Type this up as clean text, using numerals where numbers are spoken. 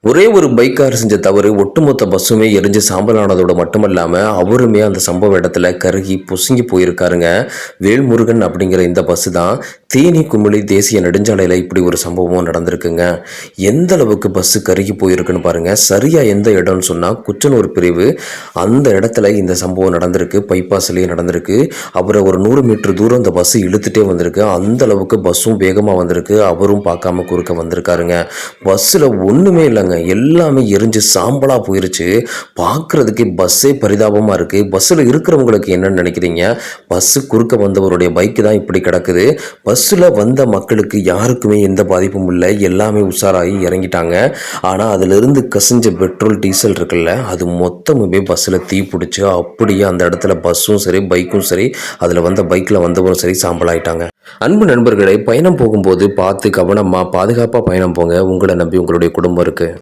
ஒரே ஒரு பைக்கார் செஞ்ச தவறு ஒட்டுமொத்த பஸ்ஸுமே எரிஞ்சு சாம்பலானதோட மட்டுமல்லாமல் அவருமே அந்த சம்பவ இடத்துல கருகி பொசுங்கி போயிருக்காருங்க. வேல்முருகன் அப்படிங்கிற இந்த பஸ்ஸு தான் தேனி குமிழி தேசிய நெடுஞ்சாலையில் இப்படி ஒரு சம்பவமும் நடந்திருக்குங்க. எந்த அளவுக்கு பஸ்ஸு கருகி போயிருக்குன்னு பாருங்கள். சரியாக எந்த இடம்னு சொன்னால் குச்சனூர் பிரிவு, அந்த இடத்துல இந்த சம்பவம் நடந்திருக்கு. பைபாஸ்லேயே நடந்திருக்கு. அப்புறம் ஒரு 100 மீட்டர் தூரம் இந்த பஸ்ஸு இழுத்துட்டே வந்திருக்கு. அந்த அளவுக்கு பஸ்ஸும் வேகமாக வந்திருக்கு. அவரும் பார்க்காம குறுக்க வந்திருக்காருங்க. பஸ்ஸில் ஒன்றுமே இல்லைங்க, எல்லாமே எரிஞ்சு சாம்பலா போயிருச்சு. பார்க்கறதுக்கு பஸ்ஸே பரிதாபமா இருக்கு. பஸ்ஸில் இருக்கிறவங்களுக்கு என்னன்னு நினைக்கிறீங்க? பஸ்ஸு குறுக்க வந்தவருடைய பைக்கு தான் இப்படி கிடக்குது. பஸ்ஸில் வந்த மக்களுக்கு யாருக்குமே எந்த பாதிப்பும் இல்லை. எல்லாமே உஷாராகி இறங்கிட்டாங்க. ஆனால் அதிலிருந்து கசிஞ்ச பெட்ரோல் டீசல் இருக்குல்ல, அது மொத்தமுமே பஸ்ஸில் தீ பிடிச்சி அப்படியே அந்த இடத்துல பஸ்ஸும் சரி பைக்கும் சரி அதில் வந்த பைக்கில் வந்தவரும் சரி சாம்பலாயிட்டாங்க. அன்பு நண்பர்களை, பயணம் போகும்போது பார்த்து கவனமாக பாதுகாப்பாக பயணம் போங்க. உங்களை நம்பி உங்களுடைய குடும்பம் இருக்குது.